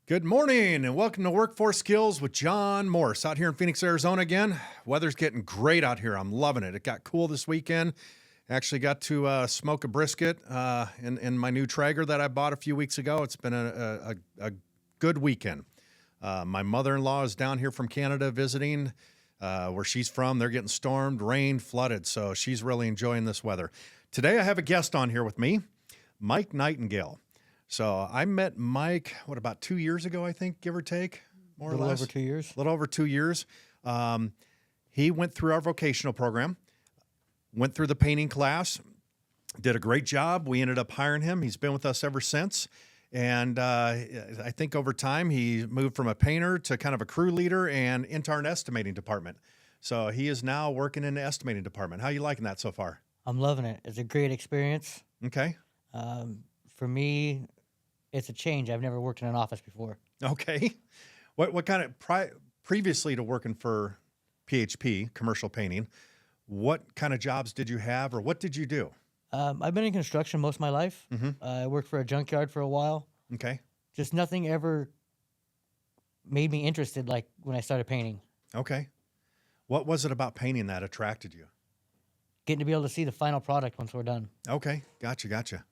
Good morning and welcome to Workforce Skills with John Morse out here in Phoenix, Arizona again. Weather's getting great out here. I'm loving it. It got cool this weekend. Actually got to smoke a brisket in my new Traeger that I bought a few weeks ago. It's been a good weekend. My mother-in-law is down here from Canada visiting where she's from. They're getting stormed, rained, flooded, so she's really enjoying this weather. Today I have a guest on here with me, Mike Nightingale. So I met Mike, about 2 years ago, I think, give or take, more or less. A little over 2 years. A little over 2 years. He went through our vocational program, went through the painting class, did a great job. We ended up hiring him. He's been with us ever since. And I think over time, he moved from a painter to kind of a crew leader and into our estimating department. So he is now working in the estimating department. How are you liking that so far? I'm loving it. It's a great experience. Okay. For me, it's a change. I've never worked in an office before. Okay. What kind of, previously to working for PHP Commercial Painting, what kind of jobs did you have or what did you do? I've been in construction most of my life. Mm-hmm. I worked for a junkyard for a while. Okay. Just nothing ever made me interested like when I started painting. Okay. What was it about painting that attracted you? Getting to be able to see the final product once we're done. Okay. Gotcha.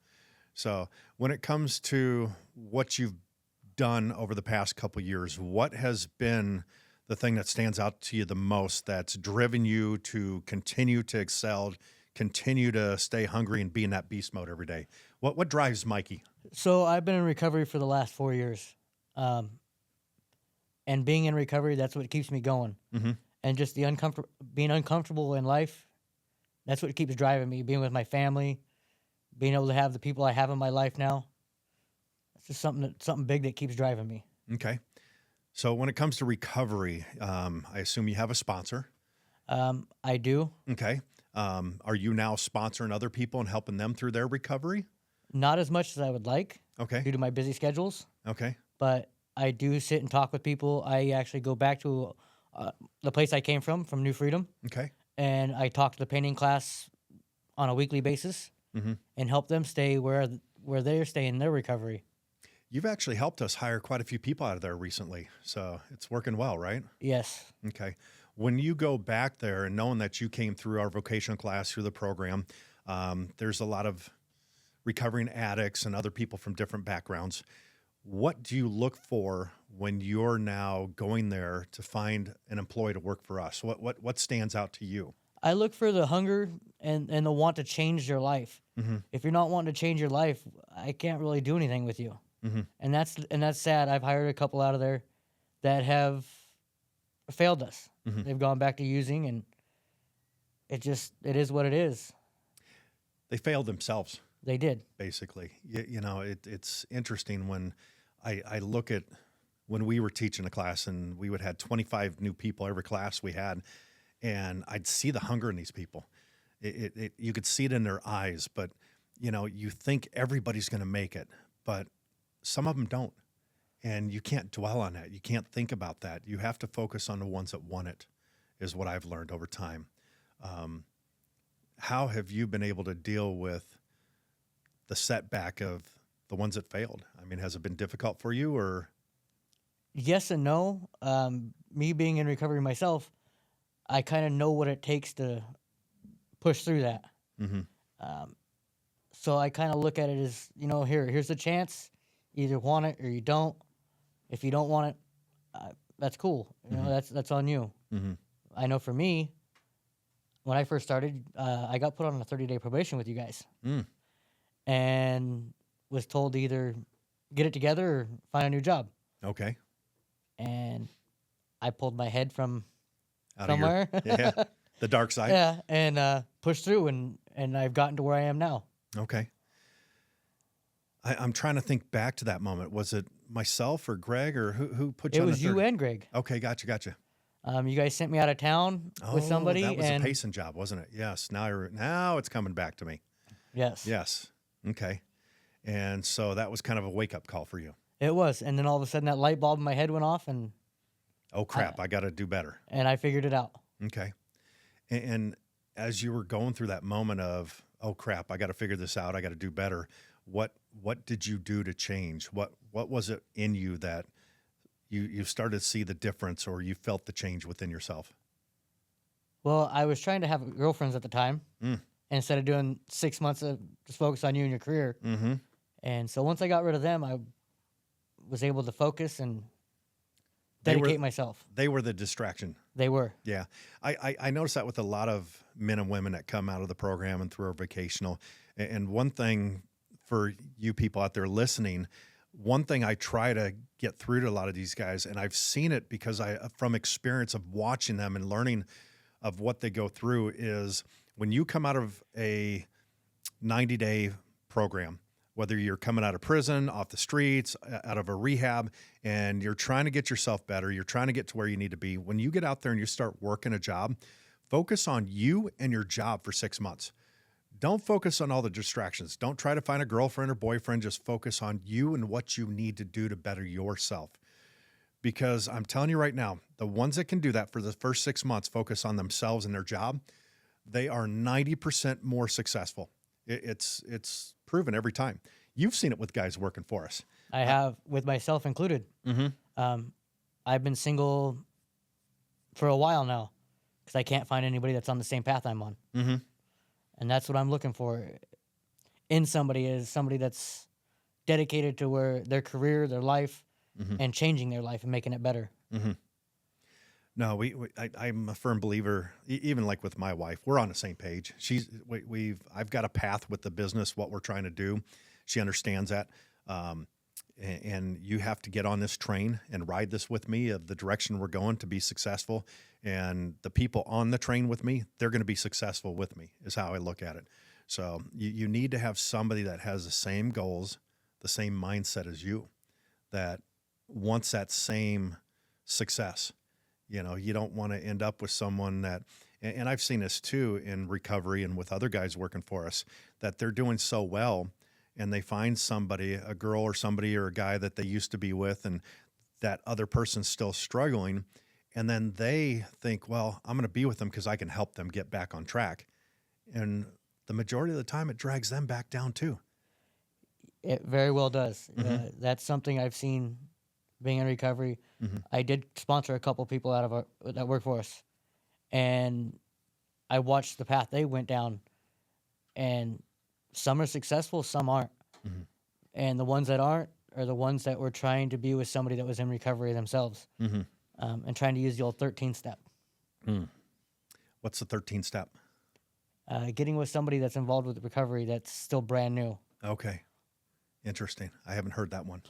So when it comes to what you've done over the past couple of years, what has been the thing that stands out to you the most that's driven you to continue to excel, continue to stay hungry and be in that beast mode every day? What drives Mikey? So I've been in recovery for the last 4 years. And being in recovery, that's what keeps me going. Mm-hmm. And just the being uncomfortable in life, that's what keeps driving me. Being with my family, being able to have the people I have in my life now, it's just something big that keeps driving me. Okay. So when it comes to recovery, I assume you have a sponsor. I do. Okay. Are you now sponsoring other people and helping them through their recovery? Not as much as I would like Okay. due to my busy schedules, Okay. but I do sit and talk with people. I actually go back to the place I came from New Freedom, Okay. and I talk to the painting class on a weekly basis Mm-hmm. and help them stay where they're staying in their recovery. You've actually helped us hire quite a few people out of there recently, so it's working well, right? Yes. Okay. When you go back there and knowing that you came through our vocational class, through the program, there's a lot of recovering addicts and other people from different backgrounds. What do you look for when you're now going there to find an employee to work for us? What stands out to you? I look for the hunger and the want to change their life. Mm-hmm. If you're not wanting to change your life, I can't really do anything with you. Mm-hmm. And that's sad. I've hired a couple out of there that have failed us. Mm-hmm. They've gone back to using, and it is what it is. They failed themselves. They did. Basically. It's interesting when I look at when we were teaching a class and we would have 25 new people every class we had, and I'd see the hunger in these people. You could see it in their eyes, but you think everybody's going to make it, but some of them don't. And you can't dwell on that. You can't think about that. You have to focus on the ones that want it, is what I've learned over time. How have you been able to deal with the setback of the ones that failed? I mean, has it been difficult for you or? Yes and no. Me being in recovery myself, I kind of know what it takes to push through that. Mm-hmm. So I kind of look at it as, here's the chance. Either want it or you don't. If you don't want it, that's cool. That's on you. Mm-hmm. I know for me, when I first started, I got put on a 30-day probation with you guys. And was told to either get it together or find a new job. Okay. And I pulled my head from Out somewhere. The dark side. Yeah, and pushed through, and I've gotten to where I am now. Okay. I'm trying to think back to that moment. Was it myself or Greg or who put you on the It was you 30? and Greg. Okay, gotcha. You guys sent me out of town with somebody. That was and a pacing job, wasn't it? Yes. Now it's coming back to me. Yes. Okay. And so that was kind of a wake-up call for you. It was. And then all of a sudden that light bulb in my head went off, and Oh, crap, I got to do better. And I figured it out. Okay. And as you were going through that moment of, oh, crap, I got to figure this out, I got to do better, what did you do to change? What was it in you that you started to see the difference or you felt the change within yourself? Well, I was trying to have girlfriends at the time. Mm. Instead of doing 6 months of just focus on you and your career. Mm-hmm. And so once I got rid of them, I was able to focus and They were dedicate myself. they were the distraction. They were. Yeah. I noticed that with a lot of men and women that come out of the program and through our vocational. And one thing for you people out there listening, one thing I try to get through to a lot of these guys, and I've seen it because from experience of watching them and learning of what they go through, is when you come out of a 90-day program, whether you're coming out of prison, off the streets, out of a rehab, and you're trying to get yourself better, you're trying to get to where you need to be. When you get out there and you start working a job, focus on you and your job for 6 months. Don't focus on all the distractions. Don't try to find a girlfriend or boyfriend. Just focus on you and what you need to do to better yourself. Because I'm telling you right now, the ones that can do that for the first 6 months, focus on themselves and their job, they are 90% more successful. It's proven every time. You've seen it with guys working for us. I have, with myself included. Mm-hmm. I've been single for a while now because I can't find anybody that's on the same path I'm on. Mm-hmm. And that's what I'm looking for in somebody, is somebody that's dedicated to where their career, their life, and changing their life and making it better. Mm-hmm. No, I'm a firm believer. Even like with my wife, we're on the same page. I've got a path with the business, what we're trying to do. She understands that, and you have to get on this train and ride this with me of the direction we're going to be successful. And the people on the train with me, they're going to be successful with me, is how I look at it. So you need to have somebody that has the same goals, the same mindset as you, that wants that same success. You know, you don't want to end up with someone that, and I've seen this too in recovery and with other guys working for us, that they're doing so well and they find somebody, a girl or somebody or a guy that they used to be with, and that other person's still struggling. And then they think, well, I'm going to be with them because I can help them get back on track. And the majority of the time it drags them back down too. It very well does. Mm-hmm. That's something I've seen being in recovery. Mm-hmm. I did sponsor a couple people out of that work for us, and I watched the path they went down, and some are successful, some aren't. Mm-hmm. And the ones that aren't are the ones that were trying to be with somebody that was in recovery themselves, Mm-hmm. And trying to use the old 13 step. What's the 13th step? Getting with somebody that's involved with recovery that's still brand new. Okay. Interesting. I haven't heard that one.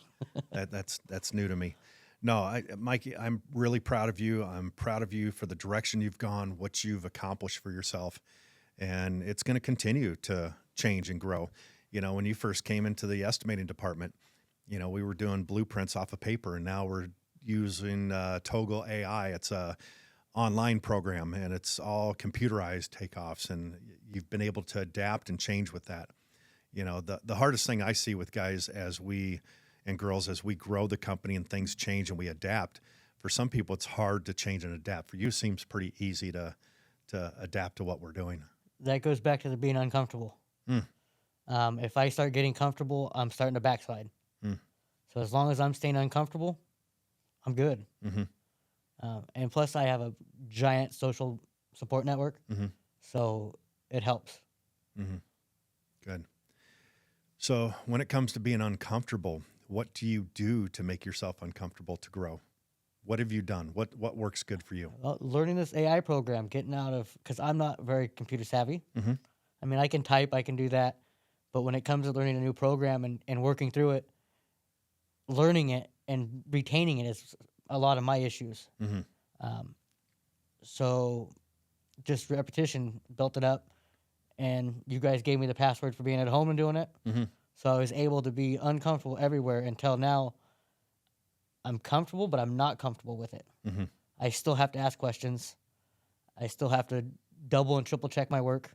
That's new to me. No, Mikey, I'm really proud of you. I'm proud of you for the direction you've gone, what you've accomplished for yourself. And it's going to continue to change and grow. You know, when you first came into the estimating department, you know, we were doing blueprints off of paper, and now we're using Toggle AI. It's a online program, and it's all computerized takeoffs, and you've been able to adapt and change with that. You know, the hardest thing I see with guys and girls as we grow the company and things change and we adapt, for some people it's hard to change and adapt. For you, it seems pretty easy to adapt to what we're doing. That goes back to the being uncomfortable. If I start getting comfortable, I'm starting to backslide. So as long as I'm staying uncomfortable, I'm good. And plus, I have a giant social support network, so it helps. Good. So when it comes to being uncomfortable, what do you do to make yourself uncomfortable to grow? What have you done? What works good for you? Well, learning this AI program, getting out of, because I'm not very computer savvy. I mean, I can type, I can do that. But when it comes to learning a new program and working through it, learning it and retaining it is a lot of my issues. So just repetition built it up. And you guys gave me the password for being at home and doing it. So I was able to be uncomfortable everywhere until now. I'm comfortable, but I'm not comfortable with it. I still have to ask questions. I still have to double and triple check my work.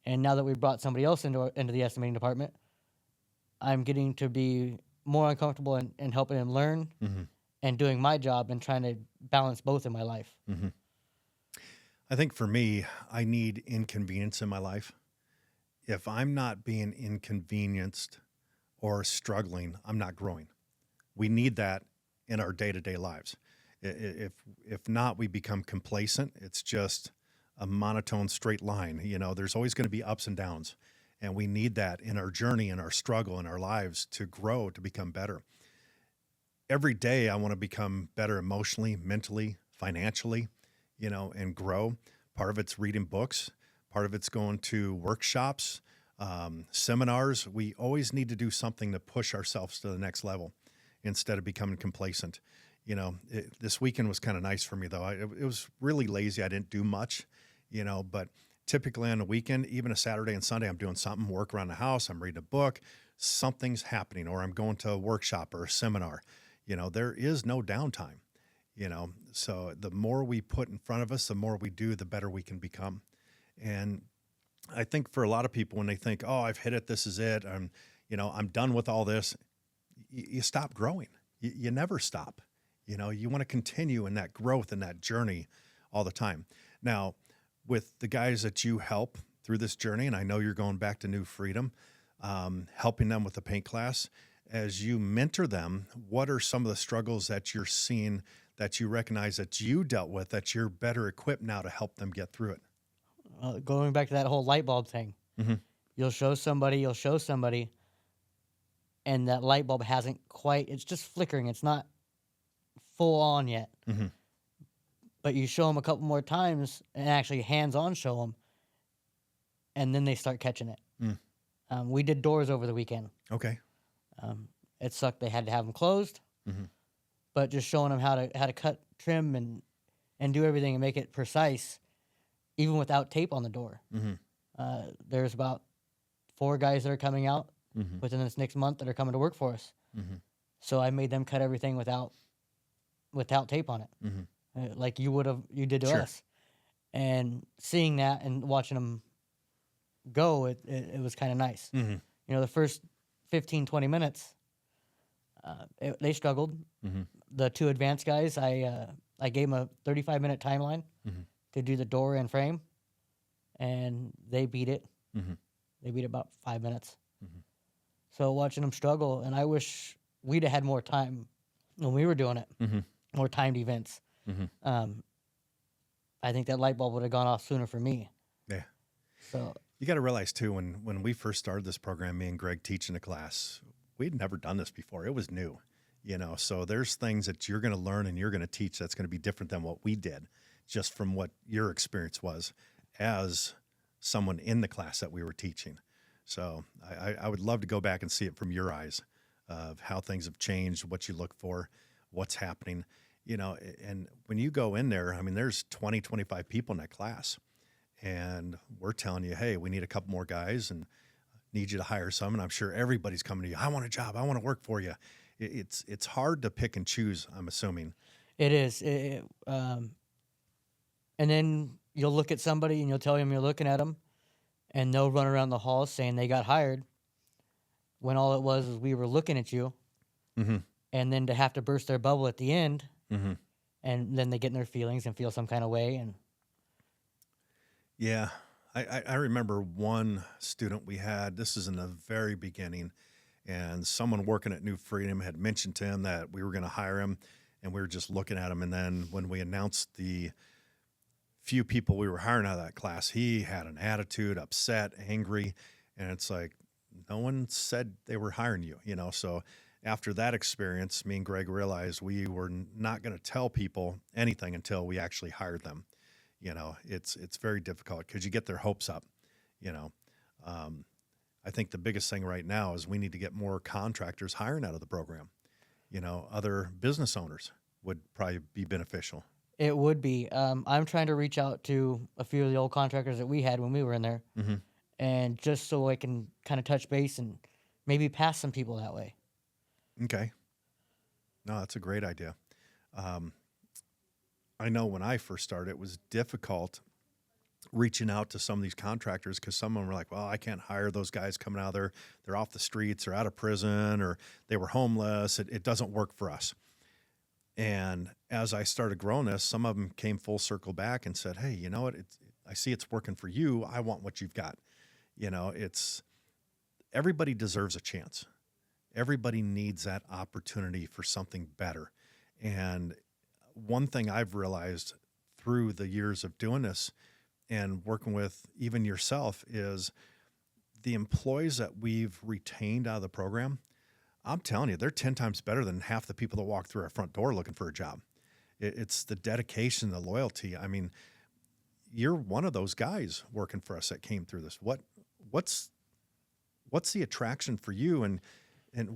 And now that we brought somebody else into the estimating department, I'm getting to be more uncomfortable in helping him learn and doing my job and trying to balance both in my life. I think for me, I need inconvenience in my life. If I'm not being inconvenienced or struggling, I'm not growing. We need that in our day-to-day lives. If not, we become complacent. It's just a monotone straight line. There's always going to be ups and downs, and we need that in our journey, in our struggle, in our lives to grow, to become better. Every day I want to become better emotionally, mentally, financially, and grow. Part of it's reading books. Part of it's going to workshops, seminars. We always need to do something to push ourselves to the next level instead of becoming complacent. This weekend was kind of nice for me, though. It was really lazy. I didn't do much, but typically on the weekend, even a Saturday and Sunday, I'm doing something, work around the house, I'm reading a book, something's happening, or I'm going to a workshop or a seminar. There is no downtime, so the more we put in front of us, the more we do, the better we can become. And I think for a lot of people, when they think, oh, I've hit it, this is it, I'm done with all this, you stop growing. You never stop. You want to continue in that growth and that journey all the time. Now, with the guys that you help through this journey, and I know you're going back to New Freedom, helping them with the paint class, as you mentor them, what are some of the struggles that you're seeing that you recognize that you dealt with, that you're better equipped now to help them get through it? Going back to that whole light bulb thing, Mm-hmm. you'll show somebody, and that light bulb hasn't quite, it's just flickering. It's not full on yet. Mm-hmm. But you show them a couple more times and actually hands-on show them, and then they start catching it. We did doors over the weekend. Okay. It sucked. They had to have them closed, Mm-hmm. but just showing them how to cut, trim, and do everything and make it precise, even without tape on the door. Mm-hmm. There's about 4 guys that are coming out Mm-hmm. within this next month that are coming to work for us. Mm-hmm. So I made them cut everything without tape on it, like you did to Sure. us. And seeing that and watching them go, it was kind of nice. Mm-hmm. The first 15, 20 minutes, they struggled. Mm-hmm. The 2 advanced guys, I gave them a 35-minute timeline Mm-hmm. to do the door and frame, and they beat it. Mm-hmm. They beat it about 5 minutes. Mhm. So watching them struggle, and I wish we'd have had more time when we were doing it, Mm-hmm. more timed events. Mm-hmm. I think that light bulb would have gone off sooner for me. Yeah. So You got to realize too, when we first started this program, me and Greg teaching the class, we'd never done this before. It was new, so there's things that you're going to learn and you're going to teach that's going to be different than what we did, just from what your experience was as someone in the class that we were teaching. So I would love to go back and see it from your eyes of how things have changed, what you look for, what's happening, and when you go in there, there's 20, 25 people in that class. And we're telling you, hey, we need a couple more guys and need you to hire some. And I'm sure everybody's coming to you. I want a job. I want to work for you. It's hard to pick and choose, I'm assuming. it is. And then you'll look at somebody and you'll tell them you're looking at them, and they'll run around the halls saying they got hired, when all it was is we were looking at you. Mm-hmm. And then to have to burst their bubble at the end, Mm-hmm. and then they get in their feelings and feel some kind of way. And Yeah. I remember one student we had, this is in the very beginning, and someone working at New Freedom had mentioned to him that we were going to hire him, and we were just looking at him. And then when we announced the few people we were hiring out of that class, he had an attitude, upset, angry, and it's like, no one said they were hiring you, So after that experience, me and Greg realized we were not going to tell people anything until we actually hired them. It's very difficult because you get their hopes up. I think the biggest thing right now is we need to get more contractors hiring out of the program. Other business owners would probably be beneficial. it would be. I'm trying to reach out to a few of the old contractors that we had when we were in there, Mm-hmm. and just so I can kind of touch base and maybe pass some people that way. Okay. No, that's a great idea. I know when I first started, it was difficult reaching out to some of these contractors because some of them were like, well, I can't hire those guys coming out there. They're off the streets or out of prison or they were homeless. It doesn't work for us. And as I started growing this, some of them came full circle back and said, hey, you know what? I see it's working for you. I want what you've got. Everybody deserves a chance. Everybody needs that opportunity for something better. And one thing I've realized through the years of doing this and working with even yourself is the employees that we've retained out of the program. I'm telling you, they're 10 times better than half the people that walk through our front door looking for a job. It's the dedication, the loyalty. I mean, you're one of those guys working for us that came through this. What's the attraction for you, and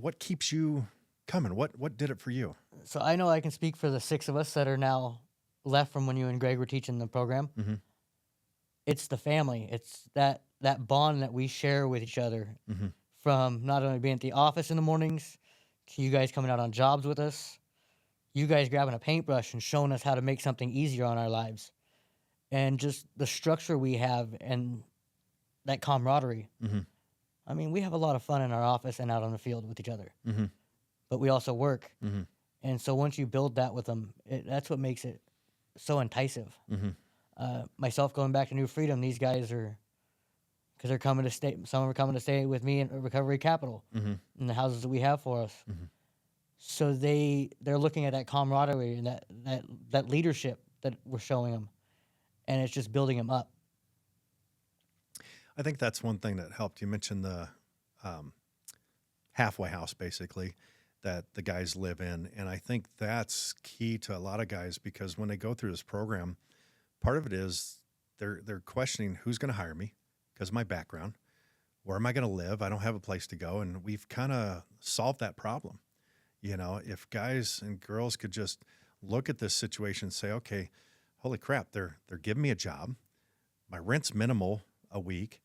what keeps you coming? What did it for you? So I know I can speak for the 6 of us that are now left from when you and Greg were teaching the program. Mm-hmm. It's the family. It's that bond that we share with each other, Mm-hmm. from not only being at the office in the mornings to you guys coming out on jobs with us, you guys grabbing a paintbrush and showing us how to make something easier on our lives, and just the structure we have and that camaraderie. Mm-hmm. I mean, we have a lot of fun in our office and out on the field with each other, Mm-hmm. but we also work. Mm-hmm. And so once you build that with them, that's what makes it so enticing. Mm-hmm. Myself going back to New Freedom, these guys are, because they're coming to stay. Some are coming to stay with me in Recovery Capital Mm-hmm. in the houses that we have for us. Mm-hmm. So they're looking at that camaraderie and that leadership that we're showing them, and it's just building them up. I think that's one thing that helped. You mentioned the halfway house, basically, that the guys live in. And I think that's key to a lot of guys, because when they go through this program, part of it is they're questioning who's going to hire me because of my background. Where am I going to live? I don't have a place to go. And we've kind of solved that problem. You know, if guys and girls could just look at this situation and say, okay, holy crap, they're giving me a job. My rent's minimal a week.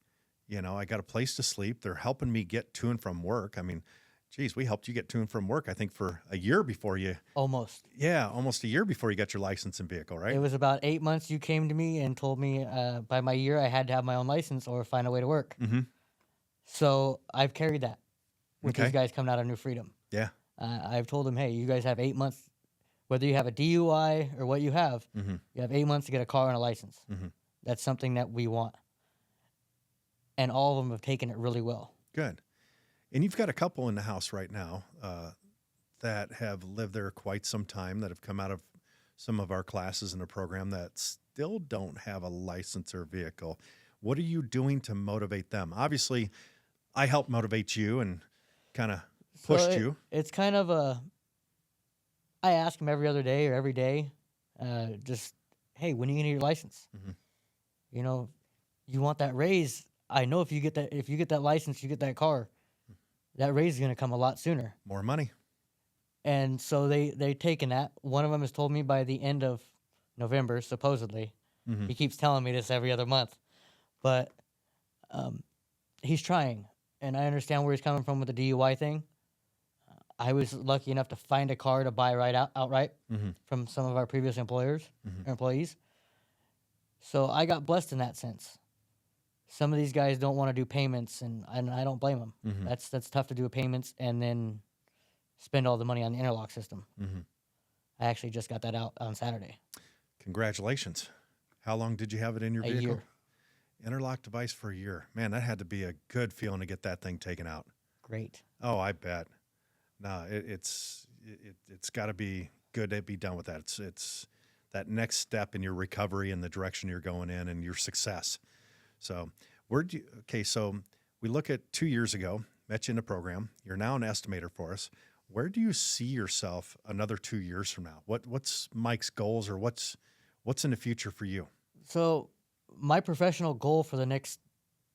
You know, I got a place to sleep. They're helping me get to and from work. I mean, geez, we helped you get to and from work, I think, for a year before you. Almost. Yeah, almost a year before you got your license and vehicle, right? It was about 8 months you came to me and told me by my year I had to have my own license or find a way to work. Mm-hmm. So I've carried that with Okay. these guys coming out of New Freedom. Yeah. I've told them, hey, you guys have 8 months, whether you have a DUI or what you have, Mm-hmm. you have 8 months to get a car and a license. Mm-hmm. That's something that we want. And all of them have taken it really well. Good. And you've got a couple in the house right now that have lived there quite some time, that have come out of some of our classes in the program that still don't have a license or vehicle. What are you doing to motivate them? Obviously, I helped motivate you and kind of pushed you. It's kind of I ask them every other day or every day, just, hey, when are you going to get your license? Mhm. You know, you want that raise. I know if you get that license, you get that car, that raise is going to come a lot sooner. More money. And so they're taking that. One of them has told me by the end of November, supposedly. Mhm. He keeps telling me this every other month. But he's trying. And I understand where he's coming from with the DUI thing. I was lucky enough to find a car to buy outright Mhm. from some of our previous employees. Mhm. So I got blessed in that sense. Some of these guys don't want to do payments, and I don't blame them. Mhm. That's tough to do payments and then spend all the money on the interlock system. Mhm. I actually just got that out on Saturday. Congratulations. How long did you have it in your A vehicle? year. Interlock device for a year. Man, that had to be a good feeling to get that thing taken out. Great. Oh, I bet. No, it's got to be good to be done with that. It's that next step in your recovery and the direction you're going in and your success. So so we look at 2 years ago, met you in the program. You're now an estimator for us. Where do you see yourself another 2 years from now? What's Mike's goals, or what's in the future for you? So my professional goal for the next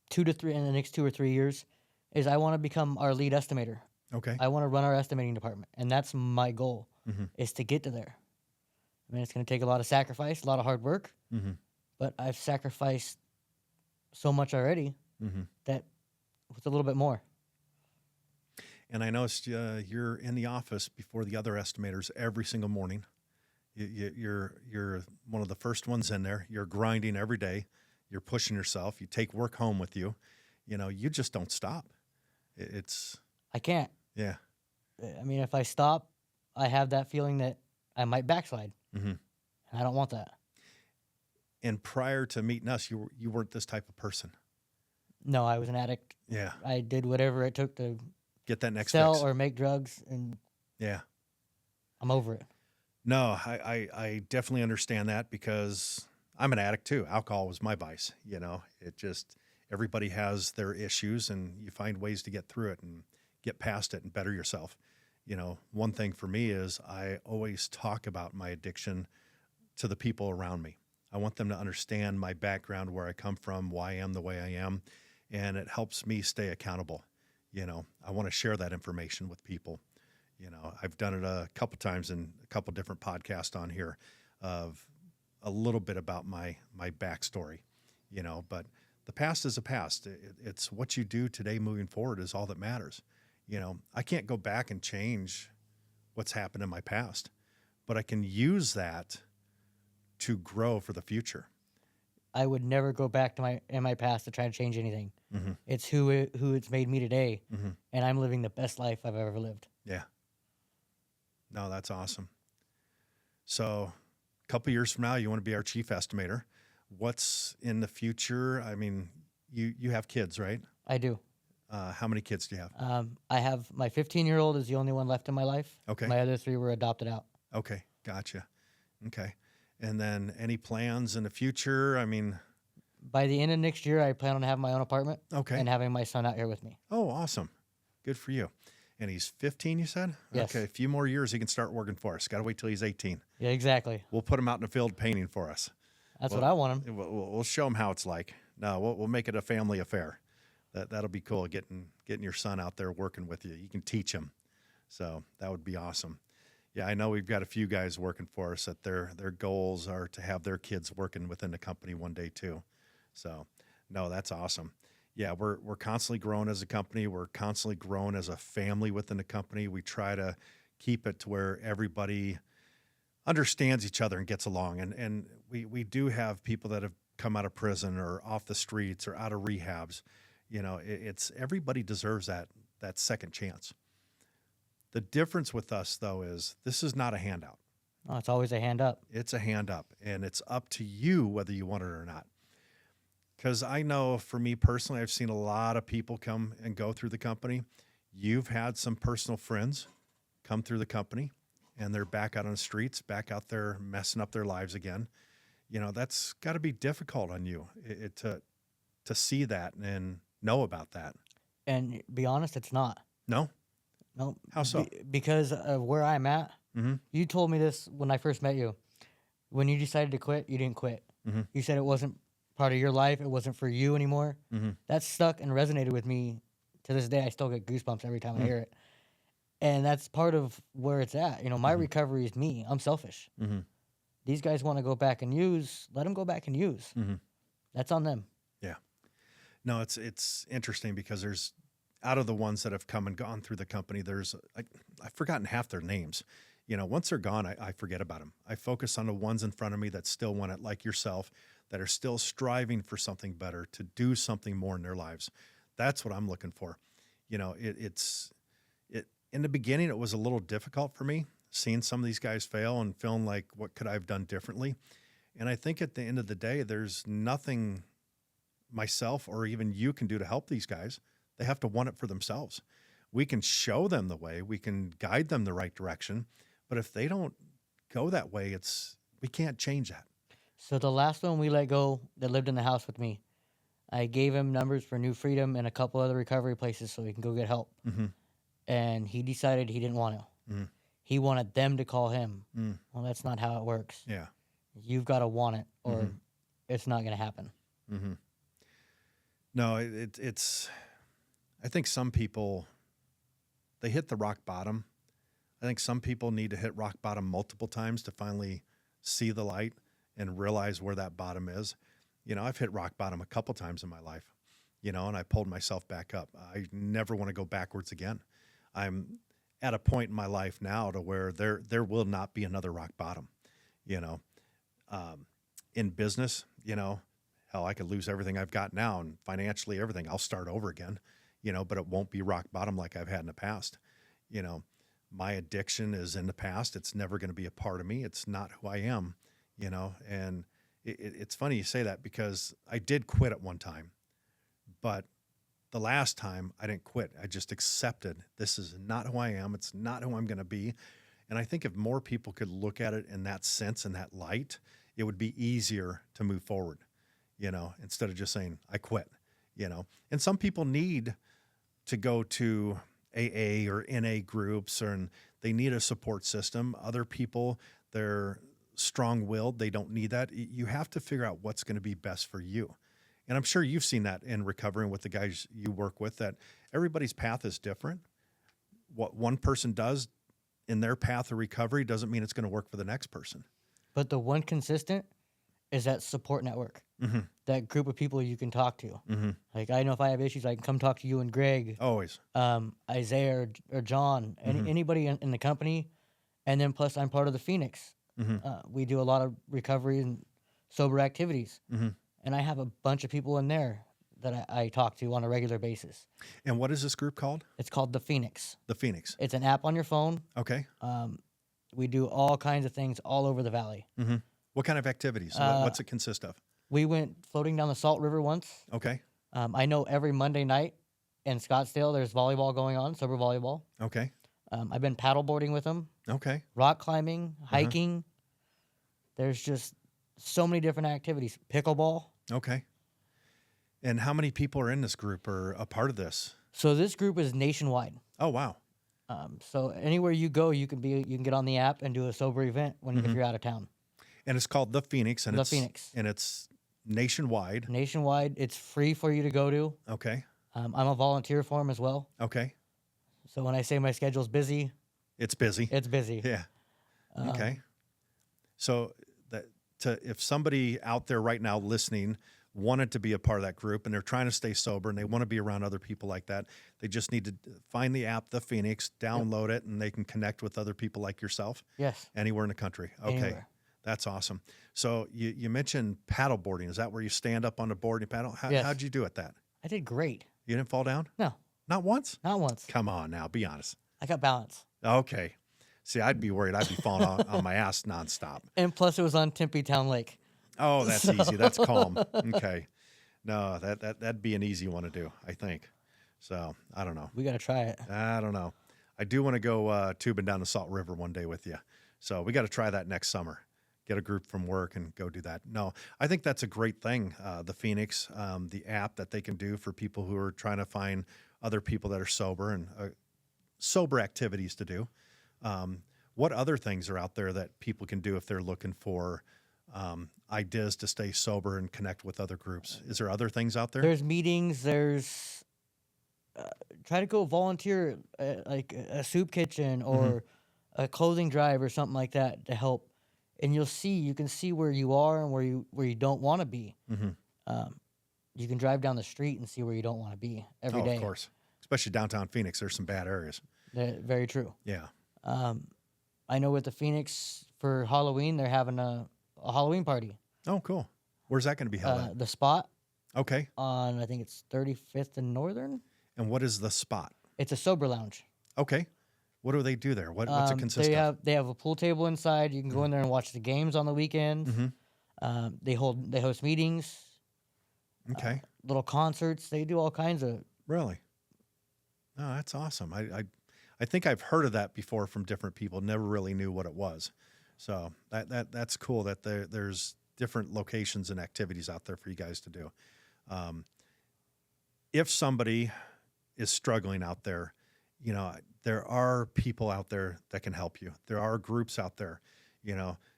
2 or 3 years is I want to become our lead estimator. Okay. I want to run our estimating department, and that's my goal, Mm-hmm. is to get to there. I mean, it's going to take a lot of sacrifice, a lot of hard work, Mm-hmm. but I've sacrificed so much already Mm-hmm. that with a little bit more. And I noticed you're in the office before the other estimators every single morning. You're one of the first ones in there. You're grinding every day. You're pushing yourself. You take work home with you. You know, you just don't stop. It's I can't. yeah. I mean, if I stop, I have that feeling that I might backslide. Mm-hmm. And I don't want that. And prior to meeting us, you weren't this type of person. No, I was an addict. Yeah. I did whatever it took to Get that next sell fix. or make drugs, and Yeah. I'm over it. No, I definitely understand that because I'm an addict too. Alcohol was my vice. It just, everybody has their issues and you find ways to get through it and get past it and better yourself. One thing for me is I always talk about my addiction to the people around me. I want them to understand my background, where I come from, why I am the way I am, and it helps me stay accountable. I want to share that information with people. I've done it a couple times in a couple different podcasts on here of a little bit about my backstory, but the past is a past. It's what you do today moving forward is all that matters. I can't go back and change what's happened in my past, but I can use that to grow for the future. I would never go back to my past to try to change anything. Mm-hmm. It's who it's made me today, Mm-hmm. and I'm living the best life I've ever lived. Yeah. No, that's awesome. So a couple years from now, you want to be our chief estimator. What's in the future? I mean, you have kids, right? I do. How many kids do you have? I have my 15-year-old is the only one left in my life. Okay. My other 3 were adopted out. Okay. Gotcha. Okay. And then any plans in the future? I mean, By the end of next year, I plan on having my own apartment okay. and having my son out here with me. Oh, awesome. Good for you. And he's 15, you said? Yes. Okay. A few more years, he can start working for us. Got to wait till he's 18. Yeah, exactly. We'll put him out in the field painting for us. That's what I want him. We'll show him how it's like. No, we'll make it a family affair. That'll be cool. Getting your son out there working with you. You can teach him. So that would be awesome. Yeah, I know we've got a few guys working for us that their goals are to have their kids working within the company one day too. So no, that's awesome. Yeah, we're constantly growing as a company. We're constantly growing as a family within the company. We try to keep it to where everybody understands each other and gets along. And we do have people that have come out of prison or off the streets or out of rehabs. It's everybody deserves that second chance. The difference with us though is this is not a handout. Oh, it's always a hand up. It's a hand up, and it's up to you whether you want it or not. Because I know for me personally, I've seen a lot of people come and go through the company. You've had some personal friends come through the company, and they're back out on the streets, back out there messing up their lives again. That's got to be difficult on you to see that and know about that. And be honest, it's not. No? No. How so? Because of where I'm at. Mm-hmm. You told me this when I first met you. When you decided to quit, you didn't quit. Mm-hmm. You said it wasn't part of your life. It wasn't for you anymore. Mm-hmm. That stuck and resonated with me to this day. I still get goosebumps every time I hear it. And that's part of where it's at. My recovery is me. I'm selfish. Mm-hmm. These guys want to go back and use. Let them go back and use. Mm-hmm. That's on them. Yeah. No, it's interesting because there's, out of the ones that have come and gone through the company, I've forgotten half their names. Once they're gone, I forget about them. I focus on the ones in front of me that still want it, like yourself, that are still striving for something better, to do something more in their lives. That's what I'm looking for. In the beginning, it was a little difficult for me, seeing some of these guys fail and feeling like, what could I have done differently? And I think at the end of the day, there's nothing myself or even you can do to help these guys. They have to want it for themselves. We can show them the way, we can guide them the right direction, but if they don't go that way, we can't change that. So the last one we let go that lived in the house with me, I gave him numbers for New Freedom and a couple other recovery places so he can go get help. Mm-hmm. And he decided he didn't want to. Mm-hmm. He wanted them to call him. Mm. Well, that's not how it works. Yeah. You've got to want it, or it's not going to happen. Mm-hmm. No, it's. I think some people, they hit the rock bottom. I think some people need to hit rock bottom multiple times to finally see the light and realize where that bottom is. I've hit rock bottom a couple times in my life, and I pulled myself back up. I never want to go backwards again. I'm at a point in my life now to where there will not be another rock bottom. In business, hell, I could lose everything I've got now and financially everything. I'll start over again, but it won't be rock bottom like I've had in the past. My addiction is in the past. It's never going to be a part of me. It's not who I am, and it's funny you say that because I did quit at one time, but the last time I didn't quit. I just accepted this is not who I am. It's not who I'm going to be. And I think if more people could look at it in that sense, in that light, it would be easier to move forward, instead of just saying, I quit, And some people need to go to AA or NA groups, and they need a support system. Other people, they're strong-willed. They don't need that. You have to figure out what's going to be best for you. And I'm sure you've seen that in recovering with the guys you work with, that everybody's path is different. What one person does in their path of recovery doesn't mean it's going to work for the next person. But the one consistent is that support network, that group of people you can talk to. Like, I know if I have issues, I can come talk to you and Greg, Always. Isaiah or John, anybody in the company. And then plus I'm part of the Phoenix. We do a lot of recovery and sober activities. And I have a bunch of people in there that I talk to on a regular basis. And what is this group called? It's called the Phoenix. The Phoenix. It's an app on your phone. Okay. We do all kinds of things all over the valley. What kind of activities? What's it consist of? We went floating down the Salt River once. Okay. I know every Monday night in Scottsdale there's volleyball going on, sober volleyball. Okay. I've been paddleboarding with them, Okay. rock climbing, hiking. There's just so many different activities. Pickleball. Okay. And how many people are in this group or a part of this? So this group is nationwide. Oh, wow. So anywhere you go, you can get on the app and do a sober event if you're out of town. And it's called The Phoenix. And The Phoenix. And it's nationwide. Nationwide. It's free for you to go to. Okay. I'm a volunteer for them as well. Okay. So when I say my schedule's busy, It's busy. it's busy. Yeah. Okay. So if somebody out there right now listening wanted to be a part of that group and they're trying to stay sober and they want to be around other people like that, they just need to find the app, The Phoenix, download it, and they can connect with other people like yourself. Yes. Anywhere in the country. Okay. Anywhere. That's awesome. So you mentioned paddle boarding. Is that where you stand up on the board and you paddle? Yes. How'd you do at that? I did great. You didn't fall down? No, Not once? not once. Come on now, be honest. I got balance. Okay. See, I'd be worried. I'd be falling on my ass nonstop. And plus it was on Tempe Town Lake. Oh, that's easy. That's calm. Okay. No, that'd be an easy one to do, I think. So I don't know. We got to try it. I don't know. I do want to go tubing down the Salt River one day with you. So we got to try that next summer. Get a group from work and go do that. No, I think that's a great thing. The Phoenix, the app that they can do for people who are trying to find other people that are sober and sober activities to do. What other things are out there that people can do if they're looking for ideas to stay sober and connect with other groups? Is there other things out there? There's meetings. There's try to go volunteer at, like a soup kitchen or a clothing drive or something like that to help. And you can see where you are and where you don't want to be. You can drive down the street and see where you don't want to be every day. Of course. Especially downtown Phoenix, there's some bad areas. Very true. Yeah. I know with the Phoenix for Halloween, they're having a Halloween party. Oh, cool. Where's that going to be held at? The Spot Okay. on, I think it's 35th and Northern. And what is the Spot? It's a sober lounge. Okay. What do they do there? What's it consist of? They have a pool table inside. You can go in there and watch the games on the weekends. They host meetings. Okay. Little concerts. They do all kinds of. Really? Oh, that's awesome. I think I've heard of that before from different people. Never really knew what it was. So that's cool that there's different locations and activities out there for you guys to do. If somebody is struggling out there, there are people out there that can help you. There are groups out there,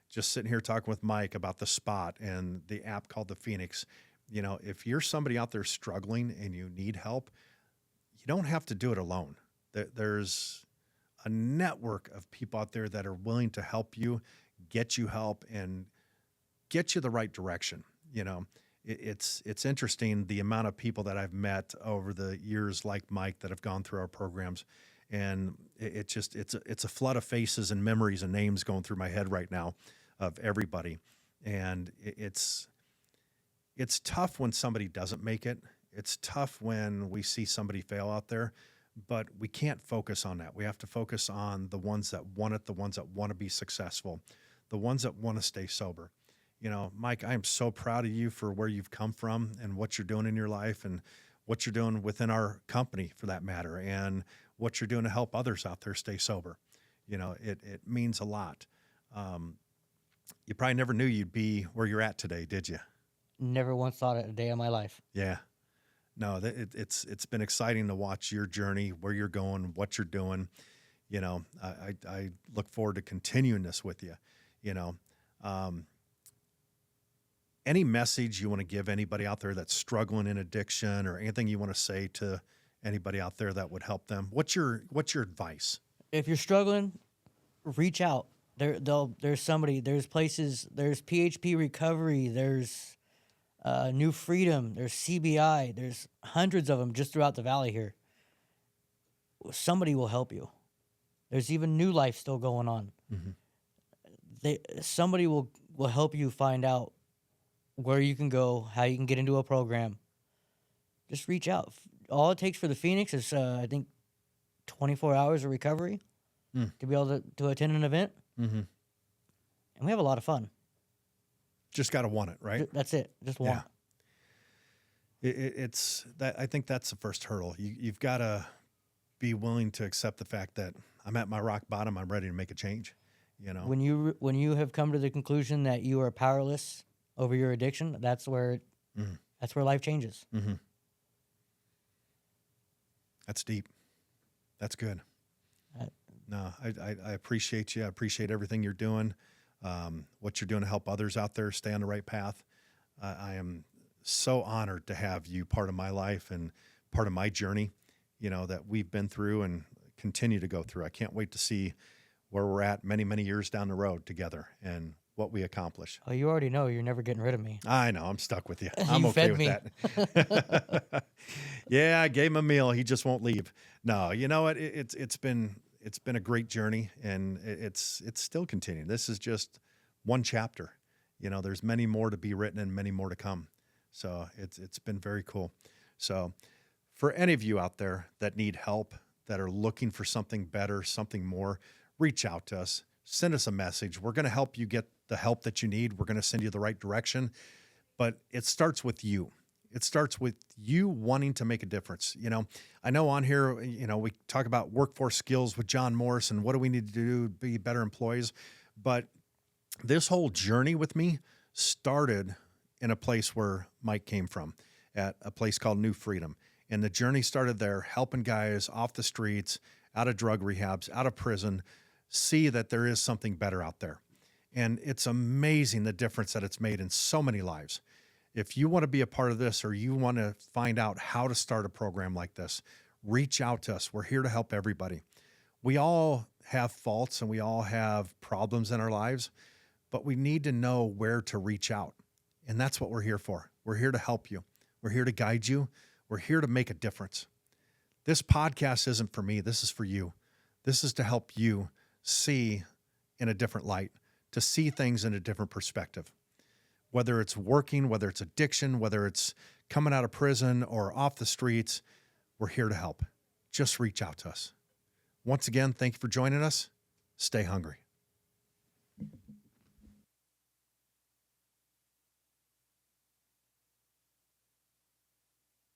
just sitting here talking with Mike about the Spot and the app called the Phoenix. If you're somebody out there struggling and you need help, you don't have to do it alone. There's a network of people out there that are willing to help you, get you help, and get you the right direction. It's interesting the amount of people that I've met over the years, like Mike, that have gone through our programs, and it's a flood of faces and memories and names going through my head right now of everybody, and it's tough when somebody doesn't make it. It's tough when we see somebody fail out there, but we can't focus on that. We have to focus on the ones that want it, the ones that want to be successful, the ones that want to stay sober. Mike, I am so proud of you for where you've come from and what you're doing in your life and what you're doing within our company for that matter, and what you're doing to help others out there stay sober. It means a lot. You probably never knew you'd be where you're at today, did you? Never once thought it a day of my life. Yeah. No, it's been exciting to watch your journey, where you're going, what you're doing. I look forward to continuing this with you. Any message you want to give anybody out there that's struggling in addiction, or anything you want to say to anybody out there that would help them? What's your advice? If you're struggling, reach out. There's somebody. There's places. There's PHP Recovery. There's New Freedom. There's CBI. There's hundreds of them just throughout the valley here. Somebody will help you. There's even New Life still going on. Somebody will help you find out where you can go, how you can get into a program. Just reach out. All it takes for the Phoenix is, I think, 24 hours of recovery to be able to attend an event. And we have a lot of fun. Just got to want it, right? That's it. Just want it. It's that. I think that's the first hurdle. You've got to be willing to accept the fact that I'm at my rock bottom. I'm ready to make a change. When you have come to the conclusion that you are powerless over your addiction, that's where life changes. That's deep. That's good. No, I appreciate you. I appreciate everything you're doing, what you're doing to help others out there stay on the right path. I am so honored to have you part of my life and part of my journey, that we've been through and continue to go through. I can't wait to see where we're at many, many years down the road together and what we accomplish. Oh, you already know you're never getting rid of me. I know. I'm stuck with you. I'm You okay fed with that. Yeah, I gave him a meal. He just won't leave. No, you know what? It's been a great journey, and it's still continuing. This is just one chapter. There's many more to be written and many more to come. So it's been very cool. So for any of you out there that need help, that are looking for something better, something more, reach out to us. Send us a message. We're going to help you get the help that you need. We're going to send you the right direction. But it starts with you. It starts with you wanting to make a difference. I know on here, we talk about workforce skills with John Morris and what do we need to do to be better employees. But this whole journey with me started in a place where Mike came from, at a place called New Freedom. And the journey started there, helping guys off the streets, out of drug rehabs, out of prison, see that there is something better out there. And it's amazing the difference that it's made in so many lives. If you want to be a part of this, or you want to find out how to start a program like this, reach out to us. We're here to help everybody. We all have faults and we all have problems in our lives, but we need to know where to reach out. And that's what we're here for. We're here to help you. We're here to guide you. We're here to make a difference. This podcast isn't for me. This is for you. This is to help you see in a different light, to see things in a different perspective. Whether it's working, whether it's addiction, whether it's coming out of prison or off the streets, we're here to help. Just reach out to us. Once again, thank you for joining us. Stay hungry.